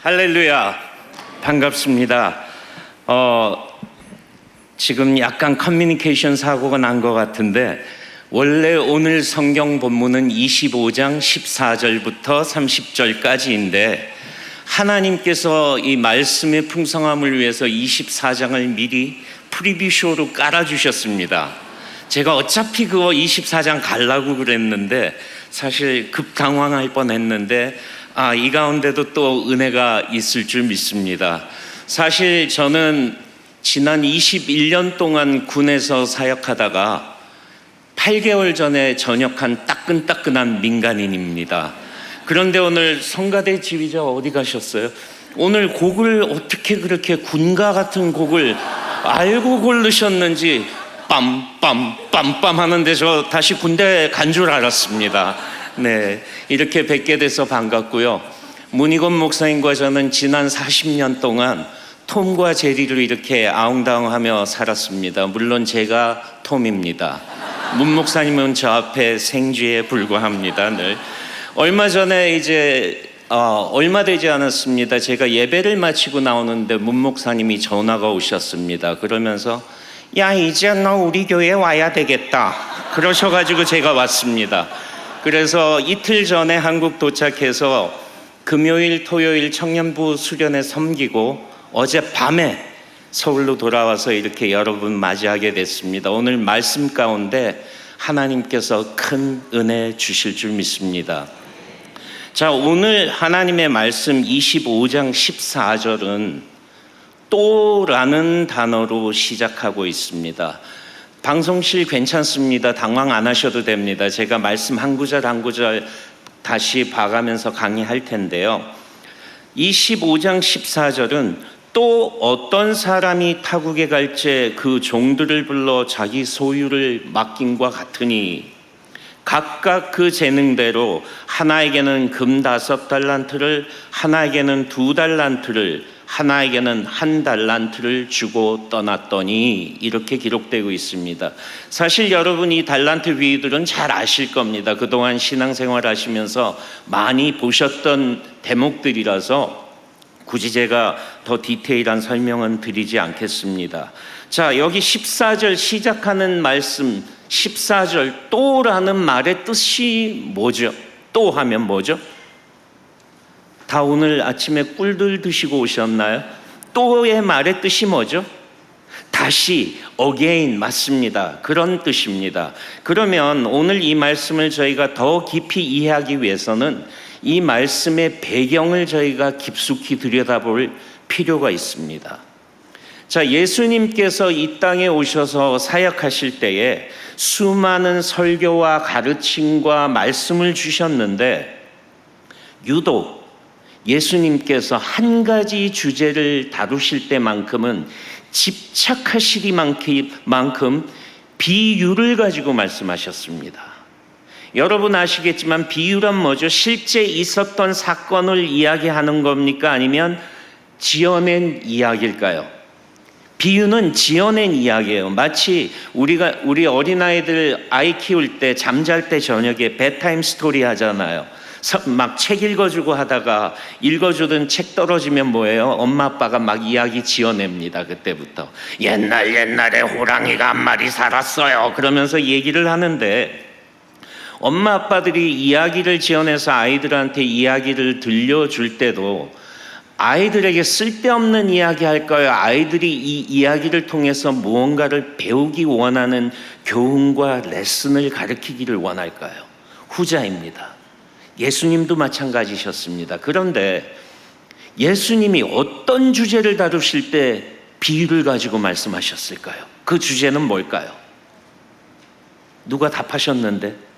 할렐루야, 반갑습니다. 지금 약간 커뮤니케이션 사고가 난 것 같은데, 원래 오늘 성경 본문은 25장 14절부터 30절까지인데 하나님께서 이 말씀의 풍성함을 위해서 24장을 미리 프리뷰쇼로 깔아주셨습니다. 제가 어차피 그거 24장 가려고 그랬는데 사실 급당황할 뻔했는데 이 가운데도 또 은혜가 있을 줄 믿습니다. 사실 저는 지난 21년 동안 군에서 사역하다가 8개월 전에 전역한 따끈따끈한 민간인입니다. 그런데 오늘 성가대 지휘자 어디 가셨어요? 오늘 곡을 어떻게 그렇게 군가 같은 곡을 알고 고르셨는지 빰빰빰빰 하는데 저 다시 군대 간 줄 알았습니다. 네, 이렇게 뵙게 돼서 반갑고요. 문희건 목사님과 저는 지난 40년 동안 톰과 제리를 이렇게 아웅다웅하며 살았습니다. 물론 제가 톰입니다. 문 목사님은 저 앞에 생쥐에 불과합니다. 늘. 얼마 전에 얼마 되지 않았습니다. 제가 예배를 마치고 나오는데 문 목사님이 전화가 오셨습니다. 그러면서 야, 이제 너 우리 교회에 와야 되겠다 그러셔가지고 제가 왔습니다. 그래서 이틀 전에 한국 도착해서 금요일, 토요일 청년부 수련회 섬기고 어젯밤에 서울로 돌아와서 이렇게 여러분 맞이하게 됐습니다. 오늘 말씀 가운데 하나님께서 큰 은혜 주실 줄 믿습니다. 자, 오늘 하나님의 말씀 25장 14절은 또라는 단어로 시작하고 있습니다. 방송실 괜찮습니다. 당황 안 하셔도 됩니다. 제가 말씀 한 구절 한 구절 다시 봐가면서 강의할 텐데요. 25장 14절은 또 어떤 사람이 타국에 갈지 그 종들을 불러 자기 소유를 맡김과 같으니 각각 그 재능대로 하나에게는 금 5달란트를, 하나에게는 2달란트를, 하나에게는 1달란트를 주고 떠났더니 이렇게 기록되고 있습니다. 사실 여러분 이 달란트 비유들은 잘 아실 겁니다. 그동안 신앙생활 하시면서 많이 보셨던 대목들이라서 굳이 제가 더 디테일한 설명은 드리지 않겠습니다. 자, 여기 14절 시작하는 말씀 14절 또라는 말의 뜻이 뭐죠? 또 하면 뭐죠? 다 오늘 아침에 꿀들 드시고 오셨나요? 또의 말의 뜻이 뭐죠? 다시, again 맞습니다. 그런 뜻입니다. 그러면 오늘 이 말씀을 저희가 더 깊이 이해하기 위해서는 이 말씀의 배경을 저희가 깊숙이 들여다볼 필요가 있습니다. 자, 예수님께서 이 땅에 오셔서 사역하실 때에 수많은 설교와 가르침과 말씀을 주셨는데 유독 예수님께서 한 가지 주제를 다루실 때만큼은 집착하시리만큼 비유를 가지고 말씀하셨습니다. 여러분 아시겠지만 비유란 뭐죠? 실제 있었던 사건을 이야기하는 겁니까? 아니면 지어낸 이야기일까요? 비유는 지어낸 이야기예요. 마치 우리 어린아이들 아이 키울 때 잠잘 때 저녁에 bedtime 스토리 하잖아요. 막 책 읽어주고 하다가 읽어주던 책 떨어지면 뭐예요? 엄마 아빠가 막 이야기 지어냅니다. 그때부터 옛날에 호랑이가 한 마리 살았어요 그러면서 얘기를 하는데 엄마 아빠들이 이야기를 지어내서 아이들한테 이야기를 들려줄 때도 아이들에게 쓸데없는 이야기 할까요? 아이들이 이 이야기를 통해서 무언가를 배우기 원하는 교훈과 레슨을 가르치기를 원할까요? 후자입니다. 예수님도 마찬가지셨습니다. 그런데 예수님이 어떤 주제를 다루실 때 비유를 가지고 말씀하셨을까요? 그 주제는 뭘까요? 누가 답하셨는데?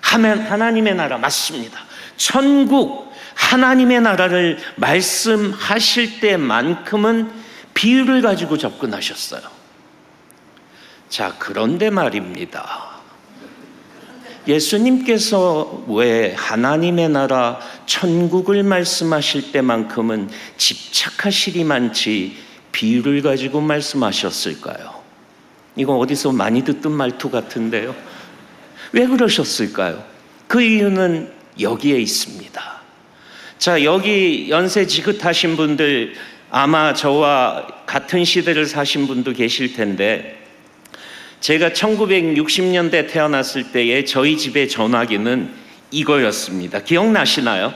하나님의 나라 맞습니다. 천국 하나님의 나라를 말씀하실 때만큼은 비유를 가지고 접근하셨어요. 자, 그런데 말입니다. 예수님께서 왜 하나님의 나라 천국을 말씀하실 때만큼은 집착하시리만치 비유를 가지고 말씀하셨을까요? 이거 어디서 많이 듣던 말투 같은데요. 왜 그러셨을까요? 그 이유는 여기에 있습니다. 자, 여기 연세 지긋하신 분들 아마 저와 같은 시대를 사신 분도 계실 텐데, 제가 1960년대 태어났을 때에 저희 집의 전화기는 이거였습니다. 기억나시나요?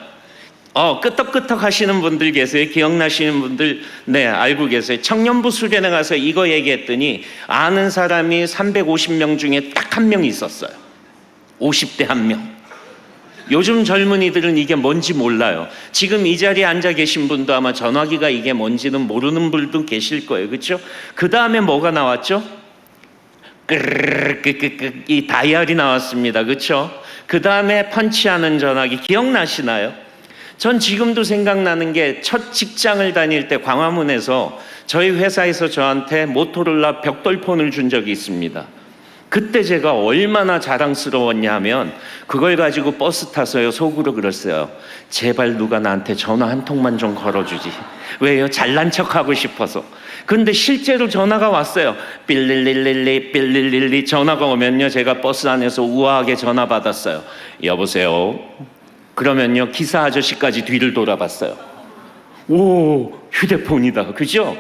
끄떡끄떡 하시는 분들 계세요? 기억나시는 분들? 네, 알고 계세요. 청년부 수련회 가서 이거 얘기했더니 아는 사람이 350명 중에 딱 한 명 있었어요. 50대 한 명. 요즘 젊은이들은 이게 뭔지 몰라요. 지금 이 자리에 앉아 계신 분도 아마 전화기가 이게 뭔지는 모르는 분도 계실 거예요. 그렇죠? 그 다음에 뭐가 나왔죠? 이 다이얼이 나왔습니다. 그렇죠? 그 다음에 펀치하는 전화기 기억나시나요? 전 지금도 생각나는 게 첫 직장을 다닐 때 광화문에서 저희 회사에서 저한테 모토로라 벽돌폰을 준 적이 있습니다. 그때 제가 얼마나 자랑스러웠냐 하면 그걸 가지고 버스 타서요 속으로 그랬어요. 제발 누가 나한테 전화 한 통만 좀 걸어주지. 왜요? 잘난 척하고 싶어서. 근데 실제로 전화가 왔어요. 삘릴릴릴리 삘릴릴리 전화가 오면요 제가 버스 안에서 우아하게 전화 받았어요. 여보세요? 그러면요 기사 아저씨까지 뒤를 돌아봤어요. 오, 휴대폰이다. 그죠?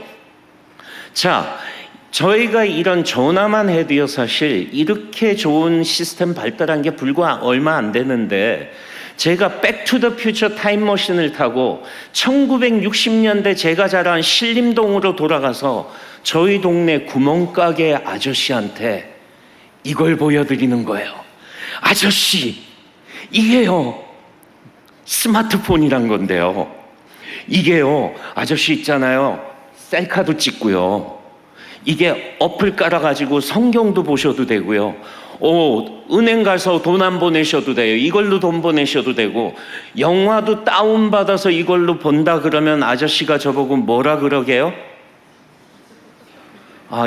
자, 저희가 이런 전화만 해도요 사실 이렇게 좋은 시스템 발달한 게 불과 얼마 안 되는데, 제가 백투더퓨처 타임머신을 타고 1960년대 제가 자란 신림동으로 돌아가서 저희 동네 구멍가게 아저씨한테 이걸 보여드리는 거예요. 아저씨, 이게요 스마트폰이란 건데요, 이게요 아저씨 있잖아요 셀카도 찍고요, 이게 어플 깔아가지고 성경도 보셔도 되고요, 은행 가서 돈 안 보내셔도 돼요. 이걸로 돈 보내셔도 되고, 영화도 다운받아서 이걸로 본다 그러면 아저씨가 저보고 뭐라 그러게요?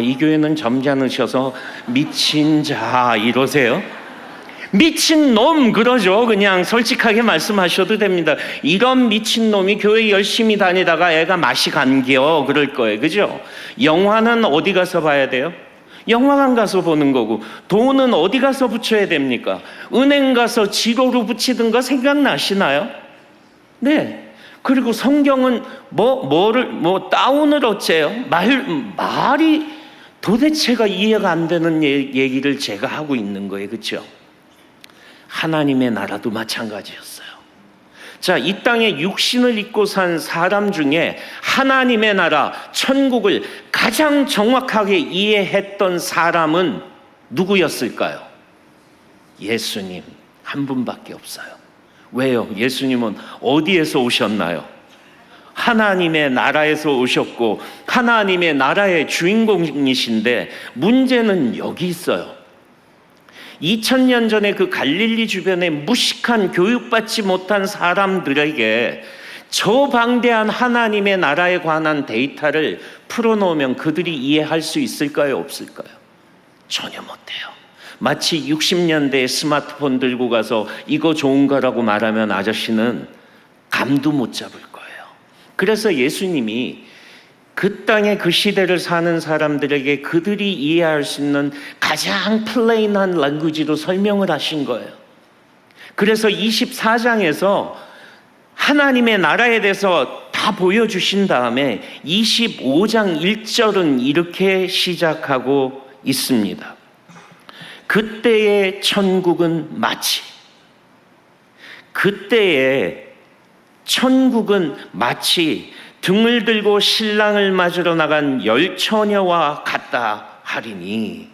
이 교회는 점잖으셔서 미친 자 이러세요? 미친 놈 그러죠. 그냥 솔직하게 말씀하셔도 됩니다. 이런 미친 놈이 교회 열심히 다니다가 애가 맛이 간겨 그럴 거예요. 그죠? 영화는 어디 가서 봐야 돼요? 영화관 가서 보는 거고, 돈은 어디 가서 붙여야 됩니까? 은행 가서 지로로 붙이던 거 생각나시나요? 네. 그리고 성경은 다운을 어째요? 말이 도대체가 이해가 안 되는 얘기를 제가 하고 있는 거예요. 그렇죠? 하나님의 나라도 마찬가지였어요. 자, 이 땅에 육신을 입고 산 사람 중에 하나님의 나라, 천국을 가장 정확하게 이해했던 사람은 누구였을까요? 예수님 한 분밖에 없어요. 왜요? 예수님은 어디에서 오셨나요? 하나님의 나라에서 오셨고 하나님의 나라의 주인공이신데, 문제는 여기 있어요. 2000년 전에 그 갈릴리 주변에 무식한 교육받지 못한 사람들에게 저 방대한 하나님의 나라에 관한 데이터를 풀어놓으면 그들이 이해할 수 있을까요? 없을까요? 전혀 못해요. 마치 60년대에 스마트폰 들고 가서 이거 좋은 거라고 말하면 아저씨는 감도 못 잡을 거예요. 그래서 예수님이 그 땅에 그 시대를 사는 사람들에게 그들이 이해할 수 있는 가장 플레인한 랭귀지로 설명을 하신 거예요. 그래서 24장에서 하나님의 나라에 대해서 다 보여주신 다음에 25장 1절은 이렇게 시작하고 있습니다. 그때의 천국은 마치, 등을 들고 신랑을 맞으러 나간 열 처녀와 같다 하리니,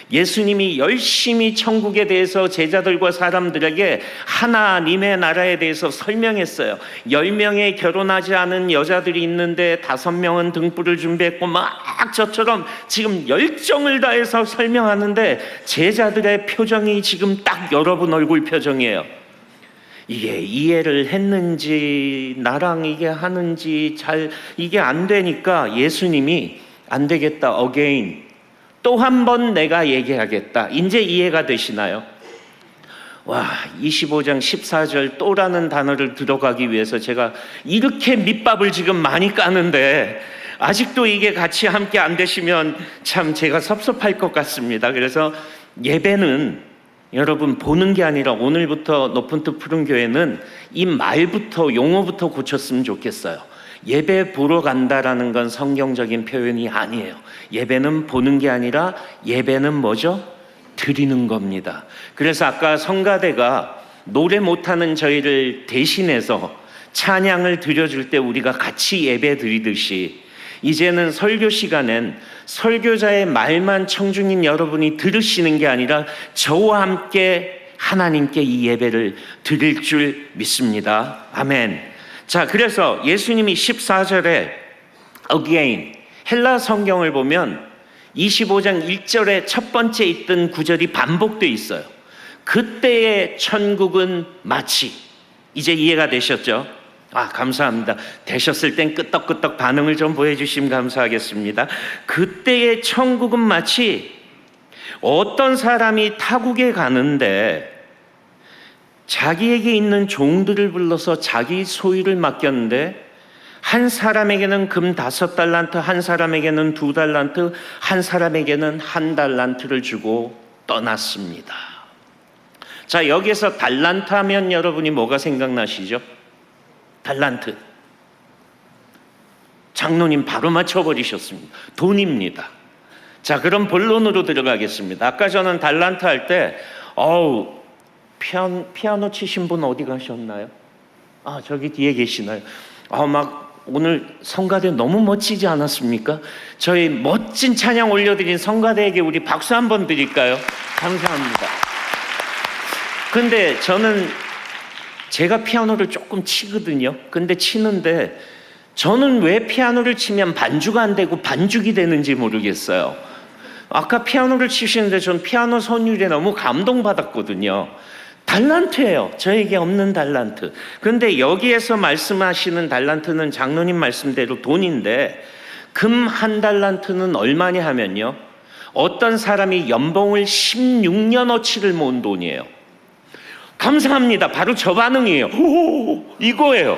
예수님이 열심히 천국에 대해서 제자들과 사람들에게 하나님의 나라에 대해서 설명했어요. 10명의 결혼하지 않은 여자들이 있는데 5명은 등불을 준비했고 막 저처럼 지금 열정을 다해서 설명하는데 제자들의 표정이 지금 딱 여러분 얼굴 표정이에요. 이게 이해를 했는지 나랑 이게 하는지 이게 안 되니까 예수님이 안 되겠다, again, 또 한 번 내가 얘기하겠다. 이제 이해가 되시나요? 25장 14절 또라는 단어를 들어가기 위해서 제가 이렇게 밑밥을 지금 많이 까는데 아직도 이게 같이 함께 안 되시면 참 제가 섭섭할 것 같습니다. 그래서 예배는 여러분, 보는 게 아니라 오늘부터 높은 뜻 푸른 교회는 이 말부터, 용어부터 고쳤으면 좋겠어요. 예배 보러 간다라는 건 성경적인 표현이 아니에요. 예배는 보는 게 아니라 예배는 뭐죠? 드리는 겁니다. 그래서 아까 성가대가 노래 못하는 저희를 대신해서 찬양을 드려줄 때 우리가 같이 예배 드리듯이 이제는 설교 시간엔 설교자의 말만 청중인 여러분이 들으시는 게 아니라 저와 함께 하나님께 이 예배를 드릴 줄 믿습니다. 아멘. 자, 그래서 예수님이 14절에 again, 헬라 성경을 보면 25장 1절에 첫 번째 있던 구절이 반복되어 있어요. 그때의 천국은 마치, 이제 이해가 되셨죠? 감사합니다. 되셨을 땐 끄떡끄떡 반응을 좀 보여주시면 감사하겠습니다. 그때의 천국은 마치 어떤 사람이 타국에 가는데 자기에게 있는 종들을 불러서 자기 소유를 맡겼는데 한 사람에게는 금 5달란트, 한 사람에게는 2달란트, 한 사람에게는 1달란트를 주고 떠났습니다. 자, 여기에서 달란트 하면 여러분이 뭐가 생각나시죠? 달란트. 장로님 바로 맞춰버리셨습니다. 돈입니다. 자, 그럼 본론으로 들어가겠습니다. 아까 저는 달란트 할 때 피아노 치신 분 어디 가셨나요? 저기 뒤에 계시나요? 막 오늘 성가대 너무 멋지지 않았습니까? 저희 멋진 찬양 올려드린 성가대에게 우리 박수 한번 드릴까요? 감사합니다. 근데 저는 제가 피아노를 조금 치거든요. 근데 치는데 저는 왜 피아노를 치면 반주가 안 되고 반죽이 되는지 모르겠어요. 아까 피아노를 치시는데 전 피아노 선율에 너무 감동받았거든요. 달란트예요. 저에게 없는 달란트. 그런데 여기에서 말씀하시는 달란트는 장로님 말씀대로 돈인데 금 1달란트는 얼마냐 하면요, 어떤 사람이 연봉을 16년어치를 모은 돈이에요. 감사합니다. 바로 저 반응이에요. 이거예요.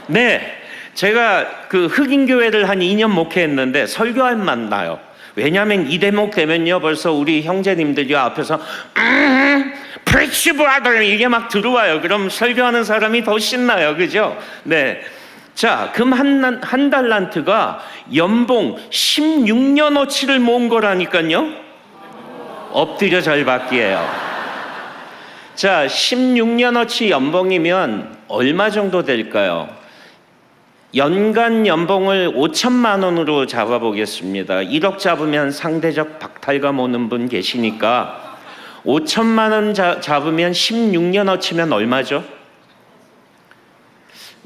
네, 제가 그 흑인교회를 한 2년 목회했는데 설교할 만나요. 왜냐하면 이 대목 되면요 벌써 우리 형제님들이 앞에서 preach brother 이게 막 들어와요. 그럼 설교하는 사람이 더 신나요. 그죠? 네. 자, 금 한 달란트가 연봉 16년어치를 모은 거라니까요. 엎드려 절 받기예요. 자, 16년어치 연봉이면 얼마 정도 될까요? 연간 연봉을 5천만 원으로 잡아보겠습니다. 1억 잡으면 상대적 박탈감 오는 분 계시니까 5천만 원 잡으면 16년어치면 얼마죠?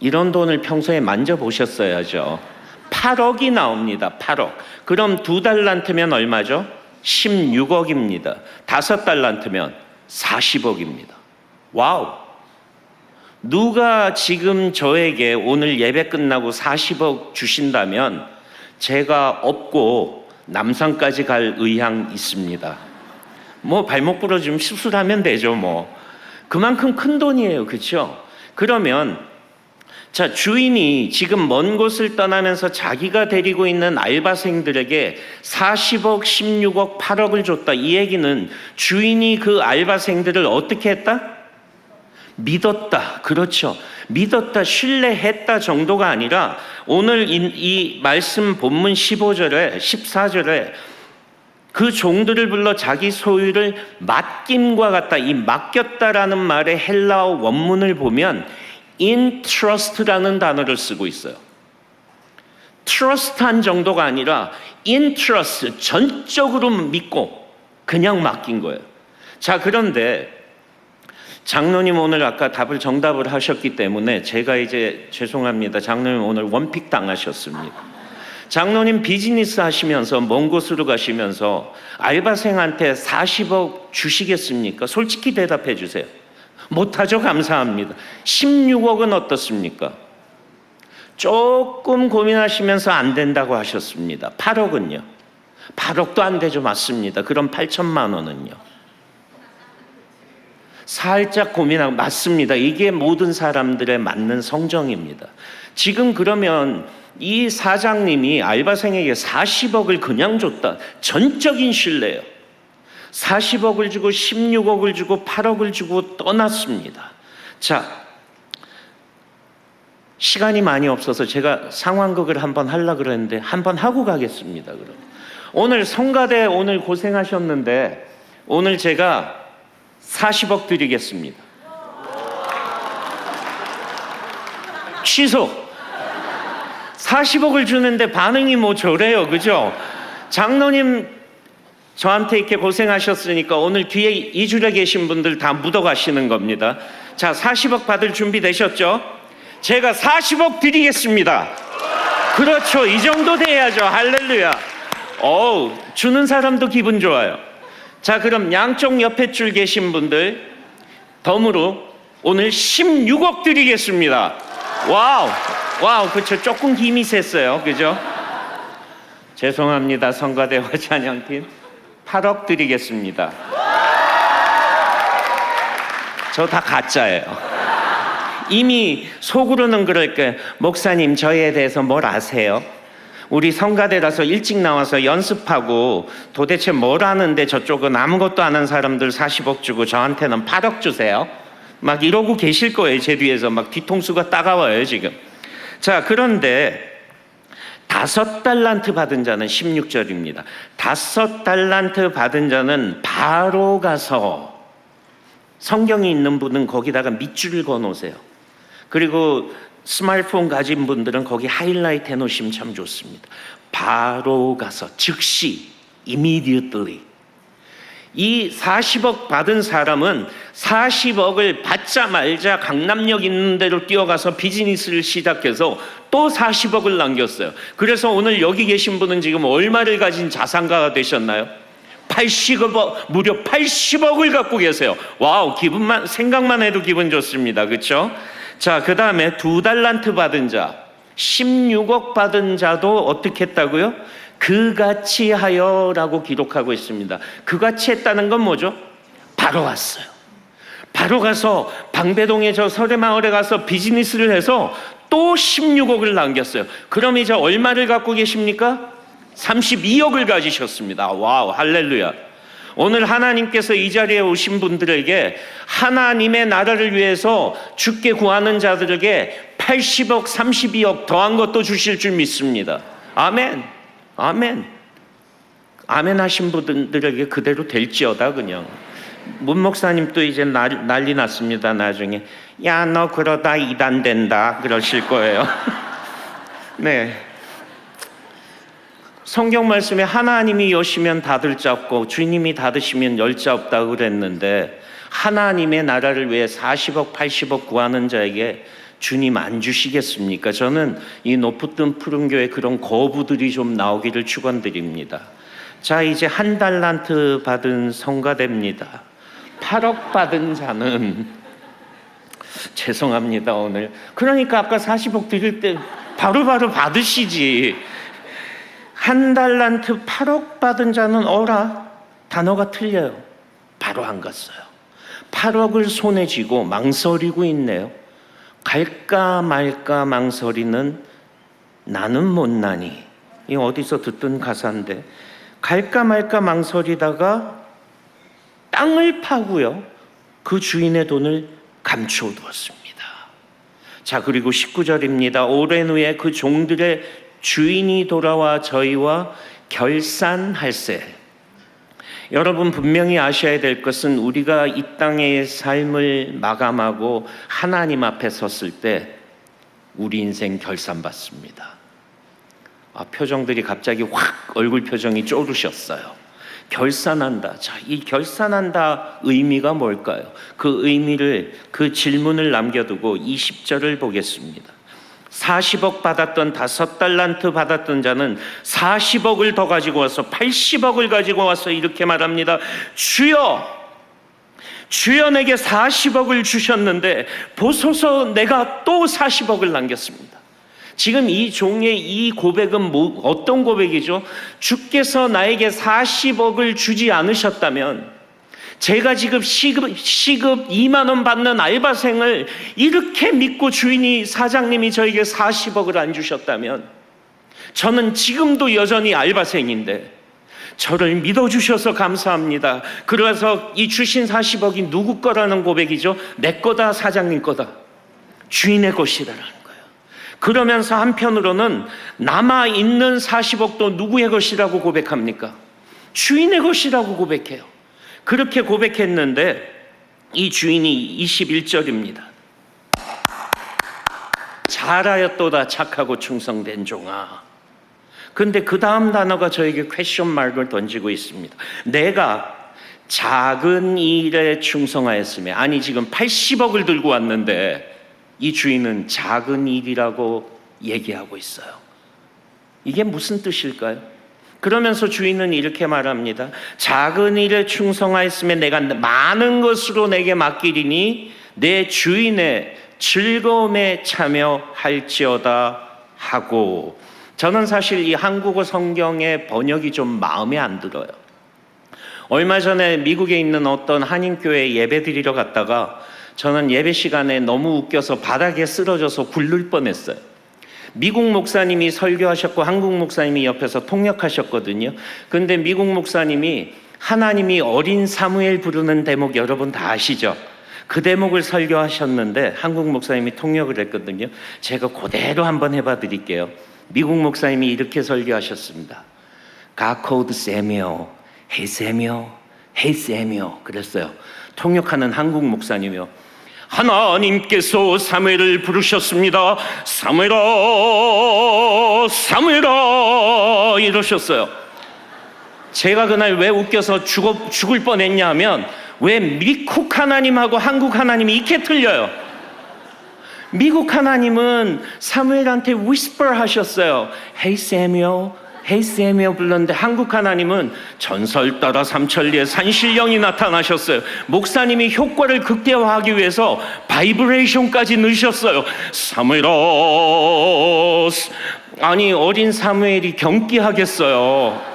이런 돈을 평소에 만져보셨어야죠. 8억이 나옵니다. 8억. 그럼 2달란트면 얼마죠? 16억입니다. 5달란트면 40억입니다. 와우! 누가 지금 저에게 오늘 예배 끝나고 40억 주신다면 제가 업고 남산까지 갈 의향 있습니다. 발목 부러지면 수술하면 되죠. 그만큼 큰 돈이에요. 그렇죠? 그러면 자, 주인이 지금 먼 곳을 떠나면서 자기가 데리고 있는 알바생들에게 40억, 16억, 8억을 줬다. 이 얘기는 주인이 그 알바생들을 어떻게 했다? 믿었다. 그렇죠. 믿었다, 신뢰했다 정도가 아니라 오늘 이 말씀 본문 15절에 14절에 그 종들을 불러 자기 소유를 맡김과 같다. 이 맡겼다라는 말의 헬라어 원문을 보면 entrust라는 단어를 쓰고 있어요. trust한 정도가 아니라 entrust, 전적으로 믿고 그냥 맡긴 거예요. 자, 그런데 장로님 오늘 아까 정답을 하셨기 때문에 제가 이제 죄송합니다. 장로님 오늘 원픽 당하셨습니다. 장로님 비즈니스 하시면서 먼 곳으로 가시면서 알바생한테 40억 주시겠습니까? 솔직히 대답해 주세요. 못하죠? 감사합니다. 16억은 어떻습니까? 조금 고민하시면서 안 된다고 하셨습니다. 8억은요? 8억도 안 되죠. 맞습니다. 그럼 8천만 원은요? 살짝 고민하고 맞습니다. 이게 모든 사람들의 맞는 성정입니다. 지금 그러면 이 사장님이 알바생에게 40억을 그냥 줬다. 전적인 신뢰예요. 40억을 주고 16억을 주고 8억을 주고 떠났습니다. 자, 시간이 많이 없어서 제가 상황극을 한번 하려고 그랬는데 한번 하고 가겠습니다. 그럼 오늘 성가대 오늘 고생하셨는데 오늘 제가 40억 드리겠습니다. 취소. 40억을 주는데 반응이 뭐 저래요, 그죠? 장로님 저한테 이렇게 고생하셨으니까 오늘 뒤에 이 줄에 계신 분들 다 묻어가시는 겁니다. 자, 40억 받을 준비 되셨죠? 제가 40억 드리겠습니다. 그렇죠, 이 정도 돼야죠. 할렐루야. 주는 사람도 기분 좋아요. 자, 그럼 양쪽 옆에 줄 계신 분들 덤으로 오늘 16억 드리겠습니다. 와우, 그렇죠. 조금 힘이 셌어요, 그죠? 죄송합니다, 성가대와 찬양팀. 8억 드리겠습니다. 저 다 가짜예요. 이미 속으로는 그럴 거예요. 목사님, 저희에 대해서 뭘 아세요? 우리 성가대라서 일찍 나와서 연습하고 도대체 뭘 하는데 저쪽은 아무것도 안 한 사람들 40억 주고 저한테는 8억 주세요. 막 이러고 계실 거예요. 제 뒤에서 막 뒤통수가 따가워요 지금. 자, 그런데 5달란트 받은 자는 16절입니다. 5달란트 받은 자는 바로 가서, 성경이 있는 분은 거기다가 밑줄을 그어놓으세요. 그리고 스마트폰 가진 분들은 거기 하이라이트 해놓으시면 참 좋습니다. 바로 가서, 즉시, immediately. 이 40억 받은 사람은 40억을 받자마자 강남역 있는 데로 뛰어가서 비즈니스를 시작해서 또 40억을 남겼어요. 그래서 오늘 여기 계신 분은 지금 얼마를 가진 자산가가 되셨나요? 80억, 무려 80억을 갖고 계세요. 와우, 생각만 해도 기분 좋습니다. 그렇죠? 자, 그 다음에 2달란트 받은 자, 16억 받은 자도 어떻게 했다고요? 그같이 하여라고 기록하고 있습니다. 그같이 했다는 건 뭐죠? 바로 갔어요. 바로 가서 방배동에 저 설해마을에 가서 비즈니스를 해서 또 16억을 남겼어요. 그럼 이제 얼마를 갖고 계십니까? 32억을 가지셨습니다. 와우, 할렐루야. 오늘 하나님께서 이 자리에 오신 분들에게 하나님의 나라를 위해서 죽게 구하는 자들에게 80억, 32억 더한 것도 주실 줄 믿습니다. 아멘. 아멘. 아멘 하신 분들에게 그대로 될지어다. 그냥 문 목사님 또 이제 난리 났습니다. 나중에 야, 너 그러다 이단 된다 그러실 거예요. 네, 성경 말씀에 하나님이 여시면 닫을 자 없고 주님이 닫으시면 열 자 없다고 그랬는데, 하나님의 나라를 위해 40억 80억 구하는 자에게 주님 안 주시겠습니까? 저는 이 높은 푸른 교회 그런 거부들이 좀 나오기를 축원드립니다. 자, 이제 1달란트 받은 성가대입니다. 8억 받은 자는 죄송합니다 오늘. 그러니까 아까 40억 드릴 때 바로바로 받으시지. 1달란트 8억 받은 자는 어라? 단어가 틀려요. 바로 안 갔어요. 8억을 손에 쥐고 망설이고 있네요. 갈까 말까 망설이는 나는 못나니. 이 어디서 듣던 가사인데, 갈까 말까 망설이다가 땅을 파고요, 그 주인의 돈을 감춰두었습니다. 자, 그리고 19절입니다. 오랜 후에 그 종들의 주인이 돌아와 저희와 결산할세. 여러분 분명히 아셔야 될 것은, 우리가 이 땅의 삶을 마감하고 하나님 앞에 섰을 때 우리 인생 결산받습니다. 표정들이 갑자기 확 얼굴 표정이 쪼르셨어요. 결산한다. 자, 이 결산한다 의미가 뭘까요? 그 의미를, 그 질문을 남겨두고 20절을 보겠습니다. 40억 받았던 5달란트 받았던 자는 40억을 더 가지고 와서 80억을 가지고 와서 이렇게 말합니다. 주여, 주여 내게 40억을 주셨는데 보소서 내가 또 40억을 남겼습니다. 지금 이 종의 이 고백은 어떤 고백이죠? 주께서 나에게 40억을 주지 않으셨다면, 제가 지금 시급 2만 원 받는 알바생을 이렇게 믿고 주인이, 사장님이 저에게 40억을 안 주셨다면 저는 지금도 여전히 알바생인데, 저를 믿어주셔서 감사합니다. 그래서 이 주신 40억이 누구 거라는 고백이죠? 내 거다, 사장님 거다. 주인의 것이라는 거예요. 그러면서 한편으로는 남아있는 40억도 누구의 것이라고 고백합니까? 주인의 것이라고 고백해요. 그렇게 고백했는데 이 주인이 21절입니다. 잘하였도다 착하고 충성된 종아. 근데 그 다음 단어가 저에게 퀘스천 마크를 던지고 있습니다. 내가 작은 일에 충성하였으며, 아니 지금 80억을 들고 왔는데 이 주인은 작은 일이라고 얘기하고 있어요. 이게 무슨 뜻일까요? 그러면서 주인은 이렇게 말합니다. 작은 일에 충성하였으면 내가 많은 것으로 내게 맡기리니 내 주인의 즐거움에 참여할지어다 하고. 저는 사실 이 한국어 성경의 번역이 좀 마음에 안 들어요. 얼마 전에 미국에 있는 어떤 한인교회 예배 드리러 갔다가 저는 예배 시간에 너무 웃겨서 바닥에 쓰러져서 굴를 뻔했어요. 미국 목사님이 설교하셨고 한국 목사님이 옆에서 통역하셨거든요. 근데 미국 목사님이 하나님이 어린 사무엘 부르는 대목 여러분 다 아시죠? 그 대목을 설교하셨는데 한국 목사님이 통역을 했거든요. 제가 그대로 한번 해봐 드릴게요. 미국 목사님이 이렇게 설교하셨습니다. God called Samuel. Hey Samuel. Hey Samuel. 그랬어요. 통역하는 한국 목사님이요. 하나님께서 사무엘을 부르셨습니다. 사무엘아, 사무엘아 이러셨어요. 제가 그날 왜 웃겨서 죽을 뻔했냐면 왜 미국 하나님하고 한국 하나님이 이렇게 틀려요. 미국 하나님은 사무엘한테 whisper 하셨어요. Hey Samuel, Hey Samuel 불렀는데 한국 하나님은 전설 따라 삼천리에 산신령이 나타나셨어요. 목사님이 효과를 극대화하기 위해서 바이브레이션까지 넣으셨어요. 사무엘아, 아니 어린 사무엘이 경기하겠어요.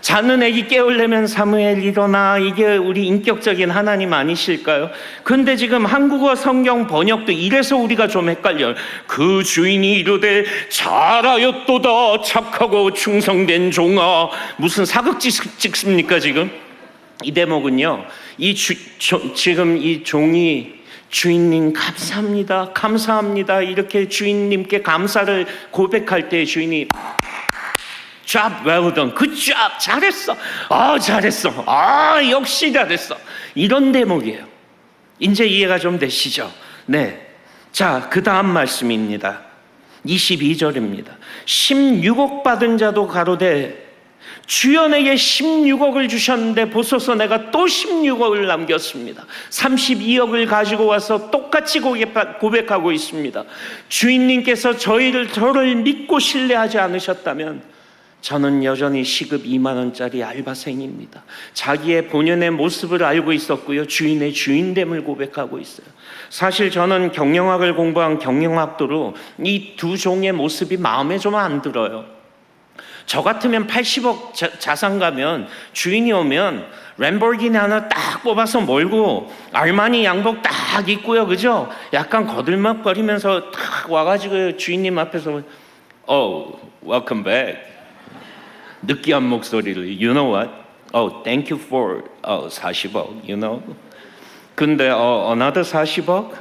자는 애기 깨우려면 사무엘 일어나. 이게 우리 인격적인 하나님 아니실까요? 근데 지금 한국어 성경 번역도 이래서 우리가 좀 헷갈려요. 그 주인이 이르되 잘하였도다 착하고 충성된 종아. 무슨 사극 찍습니까 지금? 이 대목은요, 지금 이 종이 주인님 감사합니다 감사합니다 이렇게 주인님께 감사를 고백할 때 주인이 job well done, good job, 잘했어, 잘했어, 역시 잘했어, 이런 대목이에요. 이제 이해가 좀 되시죠? 네. 자, 그 다음 말씀입니다. 22절입니다. 16억 받은 자도 가로되 주여 내게 16억을 주셨는데 보소서 내가 또 16억을 남겼습니다. 32억을 가지고 와서 똑같이 고백하고 있습니다. 주인님께서 저를 믿고 신뢰하지 않으셨다면 저는 여전히 시급 2만 원짜리 알바생입니다. 자기의 본연의 모습을 알고 있었고요. 주인의 주인됨을 고백하고 있어요. 사실 저는 경영학을 공부한 경영학도로 이 두 종의 모습이 마음에 좀 안 들어요. 저 같으면 80억 자산 가면 주인이 오면 램보르기니 하나 딱 뽑아서 몰고 알마니 양복 딱 입고요. 그죠? 약간 거들먹거리면서 딱 와가지고 주인님 앞에서 welcome back. 느끼한 목소리를 You know what? Thank you for 40억 You know? 근데 another 40억?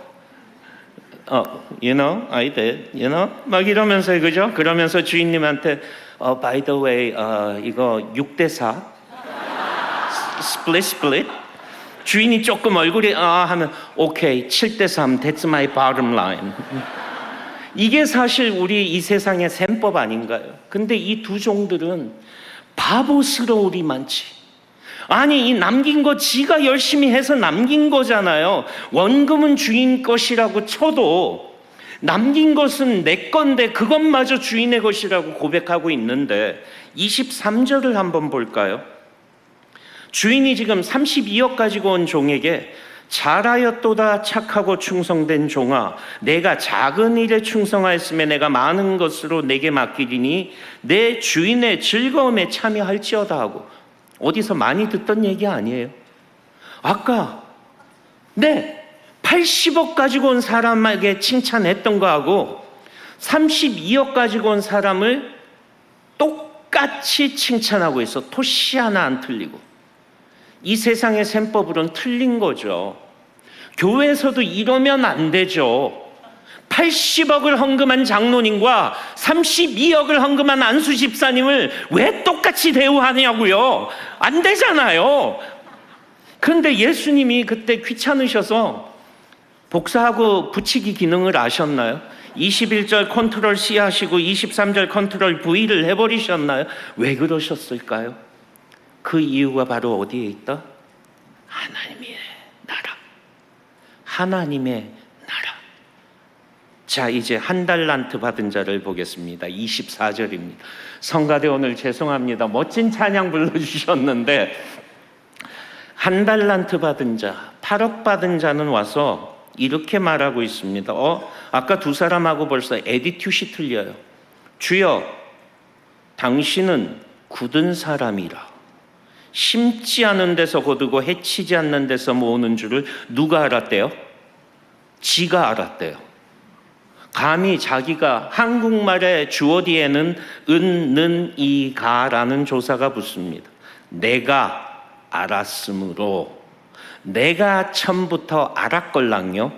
You know? I did You know? 막 이러면서 그죠? 그러면서 주인님한테 by the way 이거 6대4 split 주인이 조금 얼굴이 하면 okay 7대3 That's my bottom line. 이게 사실 우리 이 세상의 셈법 아닌가요? 근데 이 두 종들은 바보스러울이 많지. 아니 이 남긴 거 지가 열심히 해서 남긴 거잖아요. 원금은 주인 것이라고 쳐도 남긴 것은 내 건데 그것마저 주인의 것이라고 고백하고 있는데 23절을 한번 볼까요? 주인이 지금 32억 가지고 온 종에게 잘하였도다 착하고 충성된 종아 내가 작은 일에 충성하였으면 내가 많은 것으로 내게 맡기리니 내 주인의 즐거움에 참여할지어다 하고. 어디서 많이 듣던 얘기 아니에요. 아까 80억 가지고 온 사람에게 칭찬했던 거하고 32억 가지고 온 사람을 똑같이 칭찬하고 있어. 토시 하나 안 틀리고. 이 세상의 셈법으로는 틀린 거죠. 교회에서도 이러면 안 되죠. 80억을 헌금한 장로님과 32억을 헌금한 안수 집사님을 왜 똑같이 대우하냐고요. 안 되잖아요. 그런데 예수님이 그때 귀찮으셔서 복사하고 붙이기 기능을 아셨나요? 21절 컨트롤 C 하시고 23절 컨트롤 V를 해버리셨나요? 왜 그러셨을까요? 그 이유가 바로 어디에 있다? 하나님의 나라. 하나님의 나라. 자, 이제 한 달란트 받은 자를 보겠습니다. 24절입니다. 성가대 오늘 죄송합니다. 멋진 찬양 불러주셨는데 한 달란트 받은 자, 8억 받은 자는 와서 이렇게 말하고 있습니다. 아까 두 사람하고 벌써 에디튜시 틀려요. 주여, 당신은 굳은 사람이라. 심지 않은 데서 거두고 해치지 않는 데서 모으는 줄을 누가 알았대요? 지가 알았대요. 감히 자기가 한국말의 주어 뒤에는 은, 는, 이, 가라는 조사가 붙습니다. 내가 알았으므로 내가 처음부터 알았걸랑요.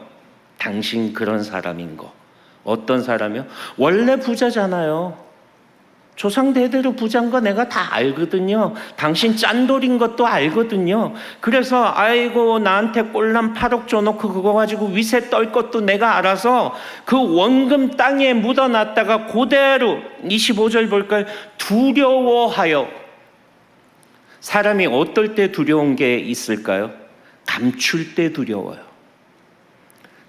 당신 그런 사람인 거. 어떤 사람이요? 원래 부자잖아요. 조상 대대로 부자인 거 내가 다 알거든요. 당신 짠돌인 것도 알거든요. 그래서 아이고 나한테 꼴랑 8억 줘놓고 그거 가지고 위세 떨 것도 내가 알아서 그 원금 땅에 묻어놨다가 그대로 25절 볼까요? 두려워하여. 사람이 어떨 때 두려운 게 있을까요? 감출 때 두려워요.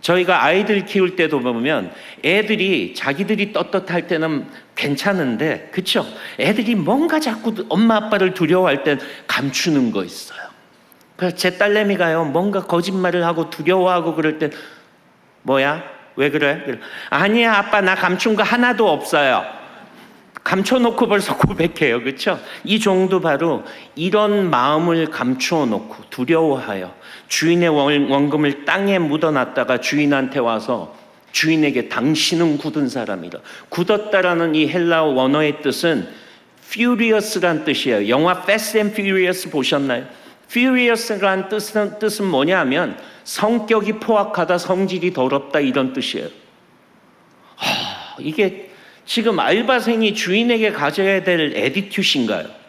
저희가 아이들 키울 때도 보면 애들이 자기들이 떳떳할 때는 괜찮은데, 그렇죠? 애들이 뭔가 자꾸 엄마 아빠를 두려워할 땐 감추는 거 있어요. 그래서 제 딸내미가요, 뭔가 거짓말을 하고 두려워하고 그럴 땐 뭐야? 왜 그래? 아니야 아빠 나 감춘 거 하나도 없어요. 감춰놓고 벌써 고백해요. 그렇죠? 이 정도 바로 이런 마음을 감추어 놓고 두려워하여 주인의 원금을 땅에 묻어놨다가 주인한테 와서 주인에게 당신은 굳은 사람이라. 굳었다라는 이 헬라어 원어의 뜻은 furious란 뜻이에요. 영화 Fast and Furious 보셨나요? furious란 뜻은 뭐냐면 성격이 포악하다, 성질이 더럽다 이런 뜻이에요. 이게 지금 알바생이 주인에게 가져야 될 에디튜신가요?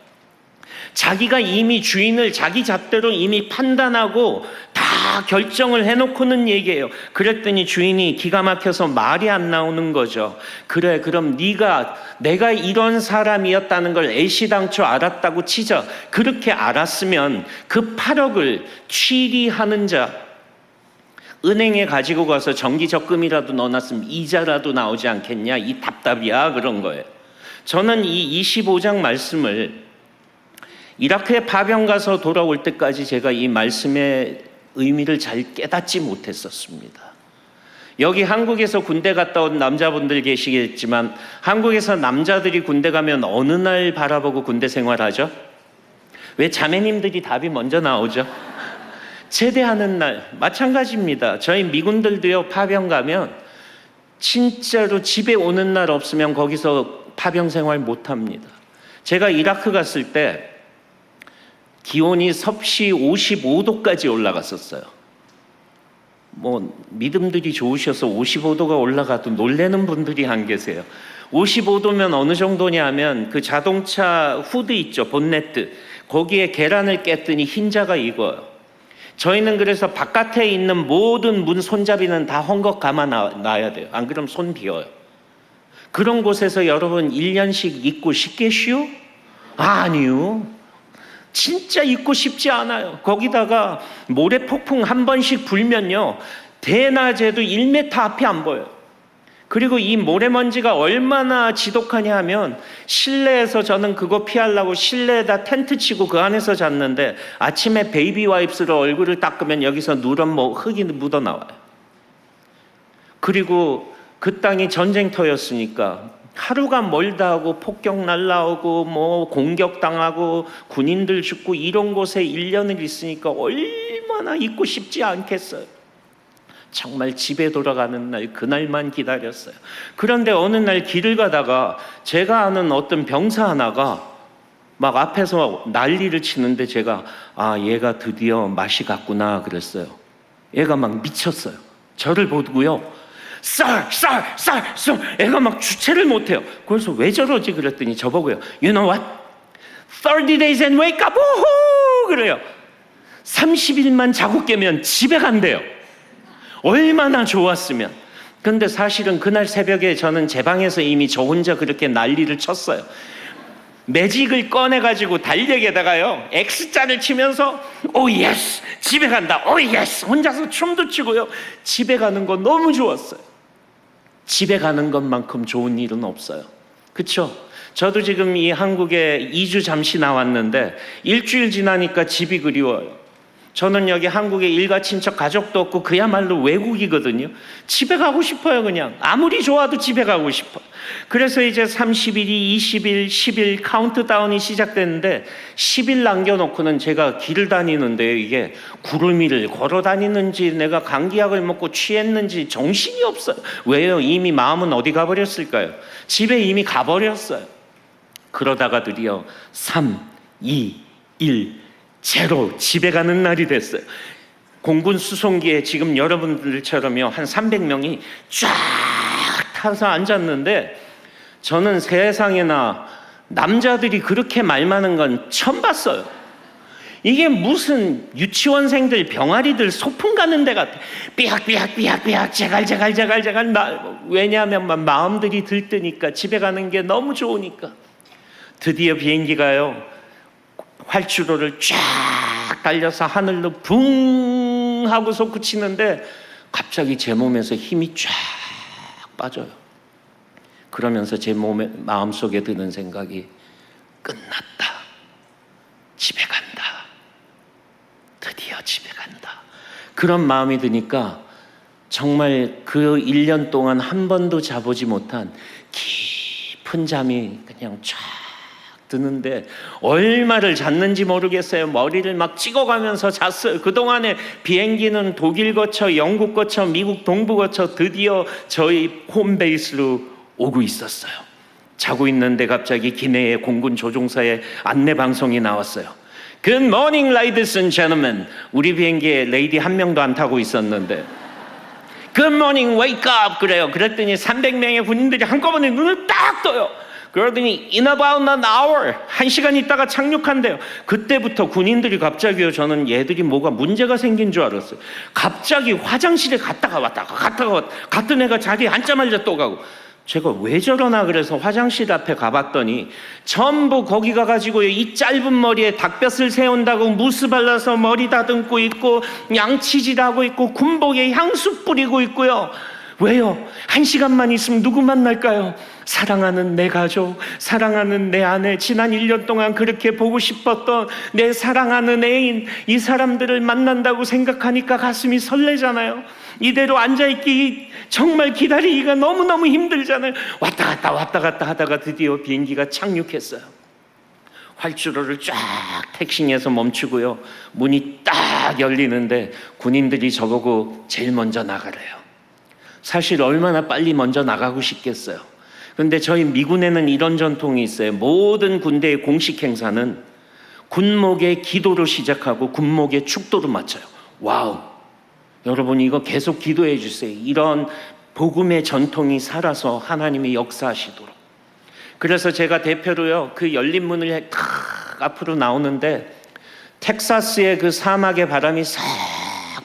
자기가 이미 주인을 자기 잣대로 이미 판단하고 다 결정을 해놓고는 얘기해요. 그랬더니 주인이 기가 막혀서 말이 안 나오는 거죠. 그래, 그럼 내가 이런 사람이었다는 걸 애시당초 알았다고 치자. 그렇게 알았으면 그 8억을 취리하는 자, 은행에 가지고 가서 정기 적금이라도 넣어놨으면 이자라도 나오지 않겠냐, 이 답답이야, 그런 거예요. 저는 이 25장 말씀을 이라크에 파병 가서 돌아올 때까지 제가 이 말씀의 의미를 잘 깨닫지 못했었습니다. 여기 한국에서 군대 갔다 온 남자분들 계시겠지만 한국에서 남자들이 군대 가면 어느 날 바라보고 군대 생활하죠? 왜 자매님들이 답이 먼저 나오죠? 제대하는 날. 마찬가지입니다. 저희 미군들도요, 파병 가면 진짜로 집에 오는 날 없으면 거기서 파병 생활 못 합니다. 제가 이라크 갔을 때 기온이 섭씨 55도까지 올라갔었어요. 믿음들이 좋으셔서 55도가 올라가도 놀라는 분들이 안 계세요. 55도면 어느 정도냐 하면 그 자동차 후드 있죠, 본네트. 거기에 계란을 깼더니 흰자가 익어요. 저희는 그래서 바깥에 있는 모든 문 손잡이는 다 헝겊 감아 놔야 돼요. 안 그러면 손 비어요. 그런 곳에서 여러분 1년씩 입고 싶겠슈? 아니요. 진짜 입고 싶지 않아요. 거기다가 모래 폭풍 한 번씩 불면요, 대낮에도 1m 앞이 안 보여요. 그리고 이 모래먼지가 얼마나 지독하냐 하면 실내에서 저는 그거 피하려고 실내에다 텐트 치고 그 안에서 잤는데 아침에 베이비 와이프스로 얼굴을 닦으면 여기서 누런 흙이 묻어 나와요. 그리고 그 땅이 전쟁터였으니까 하루가 멀다 하고 폭격 날라오고 공격당하고 군인들 죽고 이런 곳에 1년을 있으니까 얼마나 있고 싶지 않겠어요. 정말 집에 돌아가는 날, 그날만 기다렸어요. 그런데 어느 날 길을 가다가 제가 아는 어떤 병사 하나가 막 앞에서 난리를 치는데 제가 얘가 드디어 맛이 갔구나 그랬어요. 얘가 막 미쳤어요. 저를 보고요. 쌀! 애가 막 주체를 못해요. 그래서 왜 저러지 그랬더니 저보고요. You know what? 30 days and wake up! 우후! 그래요. 30일만 자고 깨면 집에 간대요. 얼마나 좋았으면. 근데 사실은 그날 새벽에 저는 제 방에서 이미 저 혼자 그렇게 난리를 쳤어요. 매직을 꺼내가지고 달력에다가요 X자를 치면서 오 예스 집에 간다 오 예스 혼자서 춤도 추고요. 집에 가는 거 너무 좋았어요. 집에 가는 것만큼 좋은 일은 없어요. 그렇죠? 저도 지금 이 한국에 2주 잠시 나왔는데 일주일 지나니까 집이 그리워요. 저는 여기 한국에 일가 친척 가족도 없고 그야말로 외국이거든요. 집에 가고 싶어요. 그냥 아무리 좋아도 집에 가고 싶어. 그래서 이제 30일이 20일 10일 카운트다운이 시작됐는데 10일 남겨놓고는 제가 길을 다니는데 이게 구름 위를 걸어 다니는지 내가 감기약을 먹고 취했는지 정신이 없어요. 왜요? 이미 마음은 어디 가버렸을까요? 집에 이미 가버렸어요. 그러다가 드디어 3, 2, 1 제로 집에 가는 날이 됐어요. 공군 수송기에 지금 여러분들처럼요 한 300명이 쫙 타서 앉았는데 저는 세상에나 남자들이 그렇게 말 많은 건 처음 봤어요. 이게 무슨 유치원생들 병아리들 소풍 가는 데 같아. 삐약삐약 제갈 왜냐하면 마음들이 들뜨니까 집에 가는 게 너무 좋으니까. 드디어 비행기가요 활주로를 쫙 달려서 하늘로 붕 하고 솟구치는데 갑자기 제 몸에서 힘이 쫙 빠져요. 그러면서 제 마음속에 드는 생각이 끝났다. 집에 간다. 드디어 집에 간다. 그런 마음이 드니까 정말 그 1년 동안 한 번도 자보지 못한 깊은 잠이 그냥 쫙 드는데 얼마를 잤는지 모르겠어요. 머리를 막 찍어가면서 잤어요. 그동안에 비행기는 독일 거쳐 영국 거쳐 미국 동부 거쳐 드디어 저희 홈베이스로 오고 있었어요. 자고 있는데 갑자기 기내의 공군 조종사의 안내 방송이 나왔어요. Good morning ladies and gentlemen. 우리 비행기에 레이디 한 명도 안 타고 있었는데 Good morning wake up 그래요. 그랬더니 300명의 군인들이 한꺼번에 눈을 딱 떠요. 그러더니 in about an hour 1시간 있다가 착륙한대요. 그때부터 군인들이 갑자기요 저는 얘들이 뭐가 문제가 생긴 줄 알았어요. 갑자기 화장실에 갔다가 갔던 애가 자리에 앉자마자 또 가고 제가 왜 저러나 그래서 화장실 앞에 가봤더니 전부 거기 가가지고 이 짧은 머리에 닭볕을 세운다고 무스 발라서 머리 다듬고 있고 양치질하고 있고 군복에 향수 뿌리고 있고요. 왜요? 1시간만 있으면 누구 만날까요? 사랑하는 내 가족, 사랑하는 내 아내, 지난 1년 동안 그렇게 보고 싶었던 내 사랑하는 애인, 이 사람들을 만난다고 생각하니까 가슴이 설레잖아요. 이대로 앉아있기 정말 기다리기가 너무너무 힘들잖아요. 왔다 갔다 하다가 드디어 비행기가 착륙했어요. 활주로를 쫙 택싱에서 멈추고요. 문이 딱 열리는데 군인들이 저보고 제일 먼저 나가래요. 사실 얼마나 빨리 먼저 나가고 싶겠어요. 그런데 저희 미군에는 이런 전통이 있어요. 모든 군대의 공식 행사는 군목의 기도로 시작하고 군목의 축도로 마쳐요. 와우! 여러분 이거 계속 기도해 주세요. 이런 복음의 전통이 살아서 하나님이 역사하시도록. 그래서 제가 대표로요 그 열린 문을 탁 앞으로 나오는데 텍사스의 그 사막의 바람이 싹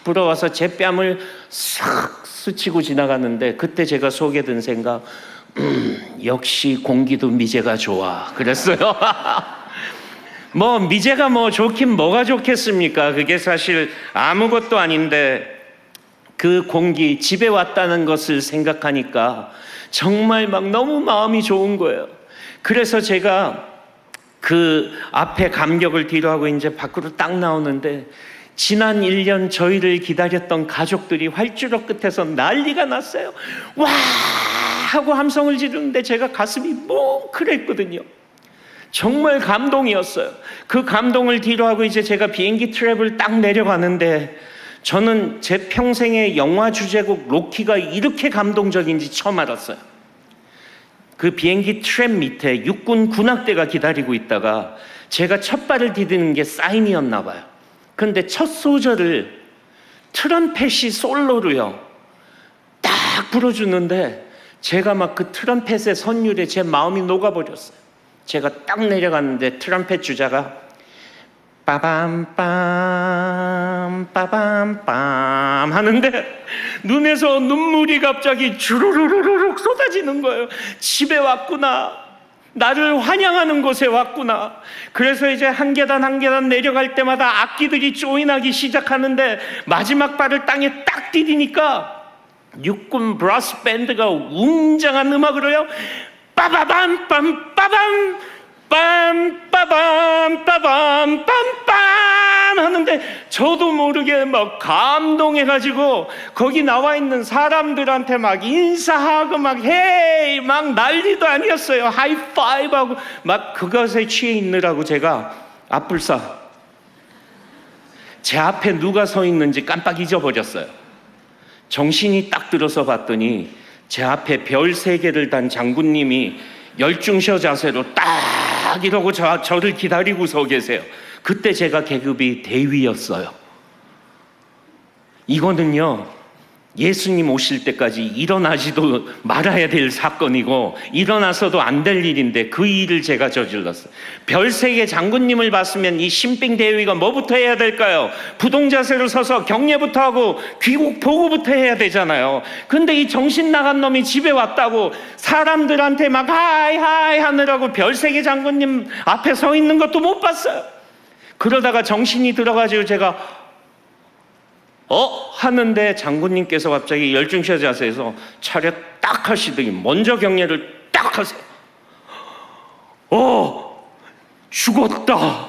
불어와서 제 뺨을 싹 스치고 지나갔는데 그때 제가 속에 든 생각 역시 공기도 미제가 좋아 그랬어요. 뭐 미제가 뭐 좋긴 뭐가 좋겠습니까? 그게 사실 아무것도 아닌데 그 공기 집에 왔다는 것을 생각하니까 정말 막 너무 마음이 좋은 거예요. 그래서 제가 그 앞에 감격을 뒤로 하고 이제 밖으로 딱 나오는데 지난 1년 저희를 기다렸던 가족들이 활주로 끝에서 난리가 났어요. 와 하고 함성을 지르는데 제가 가슴이 뭉클했거든요. 정말 감동이었어요. 그 감동을 뒤로 하고 이제 제가 비행기 트랩을 딱 내려가는데 저는 제 평생의 영화 주제곡 로키가 이렇게 감동적인지 처음 알았어요. 그 비행기 트램 밑에 육군 군악대가 기다리고 있다가 제가 첫 발을 디디는 게 사인이었나 봐요. 그런데 첫 소절을 트럼펫이 솔로로요 딱 불어주는데 제가 막 그 트럼펫의 선율에 제 마음이 녹아버렸어요. 제가 딱 내려갔는데 트럼펫 주자가 빠밤빰 빠밤빰 하는데 눈에서 눈물이 갑자기 주르르르륵 쏟아지는 거예요. 집에 왔구나. 나를 환영하는 곳에 왔구나. 그래서 이제 한 계단 한 계단 내려갈 때마다 악기들이 조인하기 시작하는데 마지막 발을 땅에 딱 디디니까 육군 브라스 밴드가 웅장한 음악으로요 빠바밤 빰 빠밤 빰 빠밤 빠밤 빰빰 하는데 저도 모르게 막 감동해가지고 거기 나와 있는 사람들한테 막 인사하고 막 헤이 막 난리도 아니었어요. 하이파이브하고 막 그것에 취해 있느라고 제가 앞불사 제 앞에 누가 서 있는지 깜빡 잊어버렸어요. 정신이 딱 들어서 봤더니 제 앞에 별 3개를 단 장군님이 열중셔 자세로 딱 이러고 저를 기다리고 서 계세요. 그때 제가 계급이 대위였어요. 이거는요 예수님 오실 때까지 일어나지도 말아야 될 사건이고 일어나서도 안 될 일인데 그 일을 제가 저질렀어요. 별 3개 장군님을 봤으면 이 신빙 대위가 뭐부터 해야 될까요? 부동자세로 서서 경례부터 하고 귀국 보고부터 해야 되잖아요. 근데 이 정신 나간 놈이 집에 왔다고 사람들한테 막 하이 하느라고 별 3개 장군님 앞에 서 있는 것도 못 봤어요. 그러다가 정신이 들어가지고 제가 하는데 장군님께서 갑자기 열중셔 자세에서 차렷 딱 하시더니 먼저 경례를 딱 하세요. 죽었다.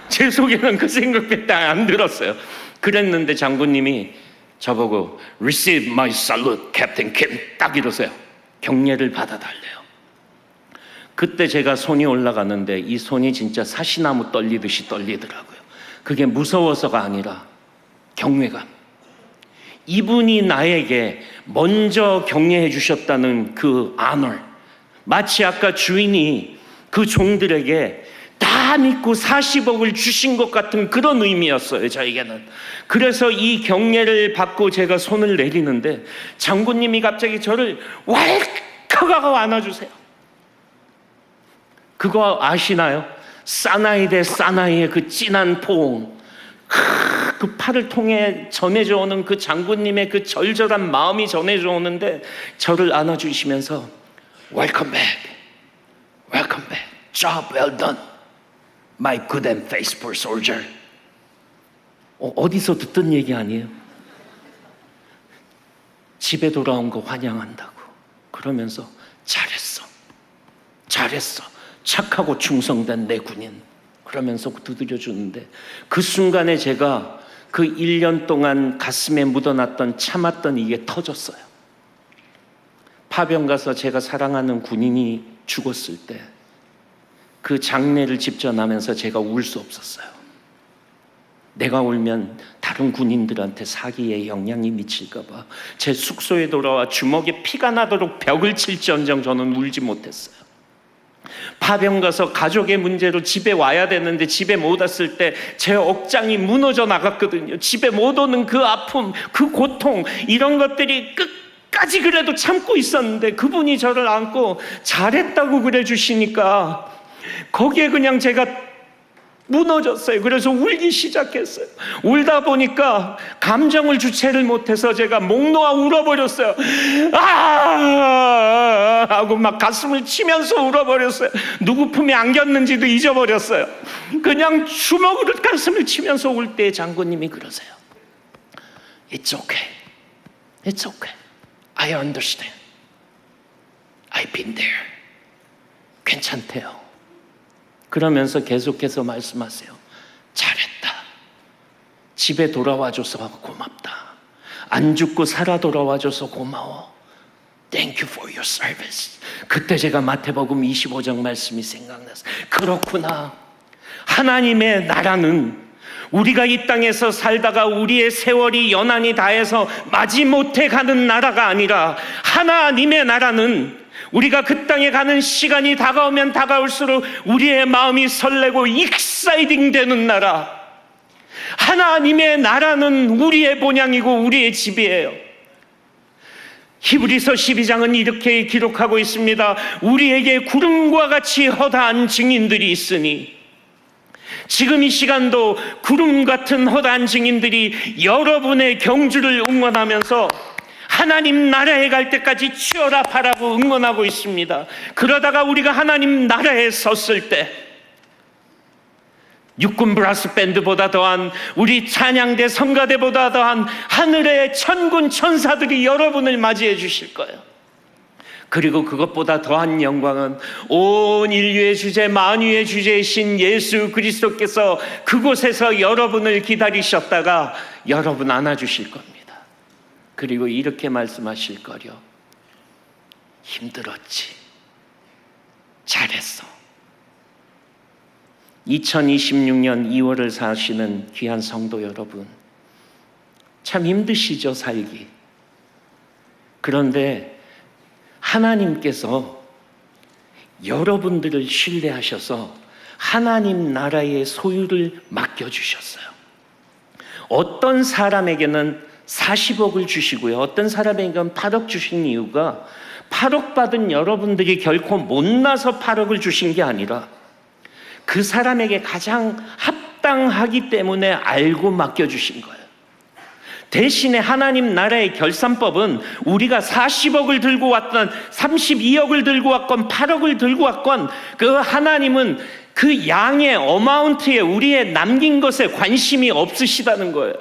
제 속에는 그 생각밖에 안 들었어요. 그랬는데 장군님이 저보고 Receive my salute, Captain Kim 딱 이러세요. 경례를 받아달래요. 그때 제가 손이 올라가는데 이 손이 진짜 사시나무 떨리듯이 떨리더라고요. 그게 무서워서가 아니라 경외감. 이분이 나에게 먼저 경례해 주셨다는 그 honor. 마치 아까 주인이 그 종들에게 다 믿고 40억을 주신 것 같은 그런 의미였어요, 저에게는. 그래서 이 경례를 받고 제가 손을 내리는데 장군님이 갑자기 저를 왈칵하고 안아주세요. 그거 아시나요? 사나이 대 사나이의 그 진한 포옹. 그 팔을 통해 전해져 오는 그 장군님의 그 절절한 마음이 전해져 오는데 저를 안아주시면서 Welcome back, welcome back, job well done, my good and faithful soldier. 어디서 듣던 얘기 아니에요? 집에 돌아온 거 환영한다고. 그러면서 잘했어, 잘했어, 착하고 충성된 내 군인. 그러면서 두드려주는데 그 순간에 제가 그 1년 동안 가슴에 묻어놨던 참았던 이게 터졌어요. 파병 가서 제가 사랑하는 군인이 죽었을 때 그 장례를 집전하면서 제가 울 수 없었어요. 내가 울면 다른 군인들한테 사기에 영향이 미칠까 봐 제 숙소에 돌아와 주먹에 피가 나도록 벽을 칠지언정 저는 울지 못했어요. 파병 가서 가족의 문제로 집에 와야 되는데 집에 못 왔을 때 제 억장이 무너져 나갔거든요. 집에 못 오는 그 아픔, 그 고통, 이런 것들이 끝까지 그래도 참고 있었는데 그분이 저를 안고 잘했다고 그래 주시니까 거기에 그냥 제가 무너졌어요. 그래서 울기 시작했어요. 울다 보니까 감정을 주체를 못해서 제가 목 놓아 울어버렸어요. 아! 하고 막 가슴을 치면서 울어버렸어요. 누구 품에 안겼는지도 잊어버렸어요. 그냥 주먹으로 가슴을 치면서 울 때 장군님이 그러세요. It's okay. It's okay. I understand. I've been there. 괜찮대요. 그러면서 계속해서 말씀하세요. 잘했다. 집에 돌아와줘서 고맙다. 안 죽고 살아 돌아와줘서 고마워. Thank you for your service. 그때 제가 마태복음 25장 말씀이 생각났어요. 그렇구나. 하나님의 나라는 우리가 이 땅에서 살다가 우리의 세월이 연한이 다해서 마지못해 가는 나라가 아니라 하나님의 나라는 우리가 그 땅에 가는 시간이 다가오면 다가올수록 우리의 마음이 설레고 익사이딩 되는 나라, 하나님의 나라는 우리의 본향이고 우리의 집이에요. 히브리서 12장은 이렇게 기록하고 있습니다. 우리에게 구름과 같이 허다한 증인들이 있으니, 지금 이 시간도 구름 같은 허다한 증인들이 여러분의 경주를 응원하면서 하나님 나라에 갈 때까지 치어라 바라고 응원하고 있습니다. 그러다가 우리가 하나님 나라에 섰을 때 육군 브라스 밴드보다 더한, 우리 찬양대 성가대보다 더한 하늘의 천군 천사들이 여러분을 맞이해 주실 거예요. 그리고 그것보다 더한 영광은 온 인류의 주제, 만유의 주제이신 예수 그리스도께서 그곳에서 여러분을 기다리셨다가 여러분 안아주실 겁니다. 그리고 이렇게 말씀하실 거려. 힘들었지, 잘했어. 2026년 2월을 사시는 귀한 성도 여러분, 참 힘드시죠, 살기. 그런데 하나님께서 여러분들을 신뢰하셔서 하나님 나라의 소유를 맡겨주셨어요. 어떤 사람에게는 40억을 주시고요, 어떤 사람에게는 8억 주신 이유가 8억 받은 여러분들이 결코 못나서 8억을 주신 게 아니라 그 사람에게 가장 합당하기 때문에 알고 맡겨주신 거예요. 대신에 하나님 나라의 결산법은 우리가 40억을 들고 왔건 32억을 들고 왔건 8억을 들고 왔건 그 하나님은 그 양의 어마운트에 우리의 남긴 것에 관심이 없으시다는 거예요.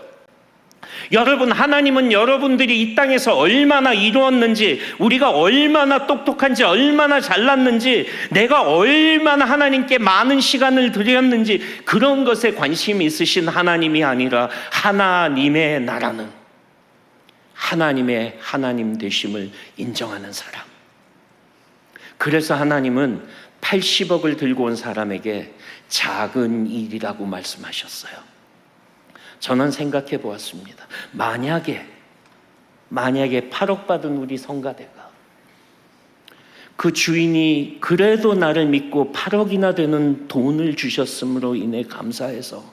여러분, 하나님은 여러분들이 이 땅에서 얼마나 이루었는지, 우리가 얼마나 똑똑한지, 얼마나 잘났는지, 내가 얼마나 하나님께 많은 시간을 드렸는지 그런 것에 관심이 있으신 하나님이 아니라 하나님의 나라는 하나님의 하나님 되심을 인정하는 사람. 그래서 하나님은 80억을 들고 온 사람에게 작은 일이라고 말씀하셨어요. 저는 생각해 보았습니다. 만약에 8억 받은 우리 성가대가 그 주인이 그래도 나를 믿고 8억이나 되는 돈을 주셨으므로 인해 감사해서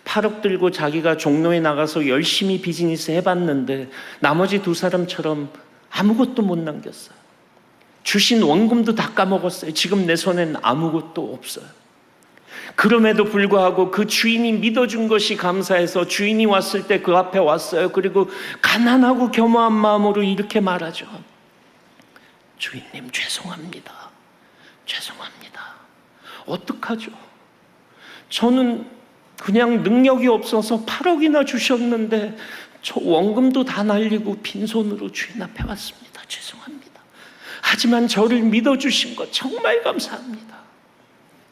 8억 들고 자기가 종로에 나가서 열심히 비즈니스 해봤는데 나머지 두 사람처럼 아무것도 못 남겼어요. 주신 원금도 다 까먹었어요. 지금 내 손엔 아무것도 없어요. 그럼에도 불구하고 그 주인이 믿어준 것이 감사해서 주인이 왔을 때 그 앞에 왔어요. 그리고 가난하고 겸허한 마음으로 이렇게 말하죠. 주인님, 죄송합니다. 어떡하죠? 저는 그냥 능력이 없어서 8억이나 주셨는데 저 원금도 다 날리고 빈손으로 주인 앞에 왔습니다. 죄송합니다. 하지만 저를 믿어주신 것 정말 감사합니다.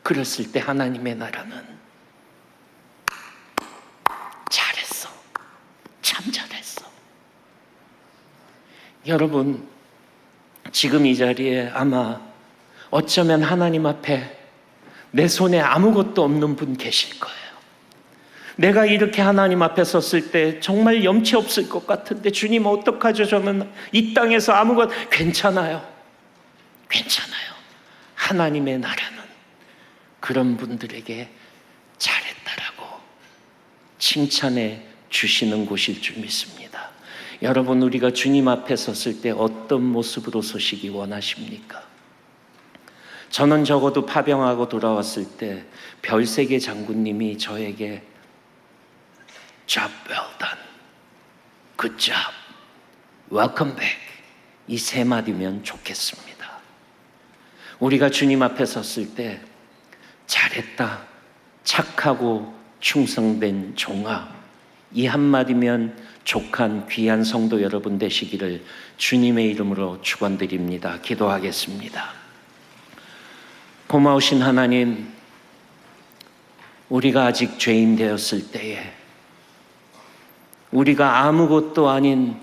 그랬을 때 하나님의 나라는 잘했어, 참 잘했어. 여러분, 지금 이 자리에 아마 어쩌면 하나님 앞에 내 손에 아무것도 없는 분 계실 거예요. 내가 이렇게 하나님 앞에 섰을 때 정말 염치 없을 것 같은데 주님 어떡하죠? 저는 이 땅에서 괜찮아요. 하나님의 나라는 그런 분들에게 잘했다라고 칭찬해 주시는 곳일 줄 믿습니다. 여러분, 우리가 주님 앞에 섰을 때 어떤 모습으로 서시기 원하십니까? 저는 적어도 파병하고 돌아왔을 때 별세계 장군님이 저에게 Job well done, Good job, Welcome back, 이 세 마디면 좋겠습니다. 우리가 주님 앞에 섰을 때 잘했다, 착하고 충성된 종아, 이 한마디면 족한 귀한 성도 여러분 되시기를 주님의 이름으로 축원드립니다. 기도하겠습니다. 고마우신 하나님, 우리가 아직 죄인 되었을 때에, 우리가 아무것도 아닌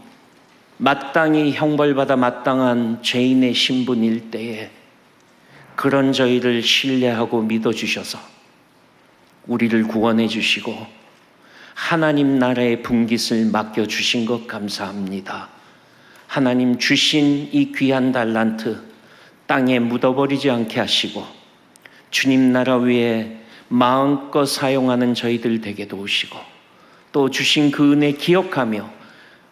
마땅히 형벌받아 마땅한 죄인의 신분일 때에 그런 저희를 신뢰하고 믿어주셔서 우리를 구원해 주시고 하나님 나라의 분깃을 맡겨주신 것 감사합니다. 하나님 주신 이 귀한 달란트 땅에 묻어버리지 않게 하시고 주님 나라 위에 마음껏 사용하는 저희들 되게 도우시고 또 주신 그 은혜 기억하며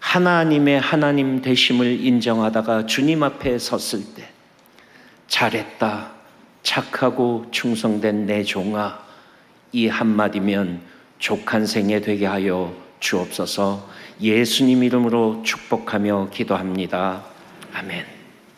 하나님의 하나님 되심을 인정하다가 주님 앞에 섰을 때 잘했다, 착하고 충성된 내 종아, 이 한마디면 족한 생애 되게 하여 주옵소서. 예수님 이름으로 축복하며 기도합니다. 아멘.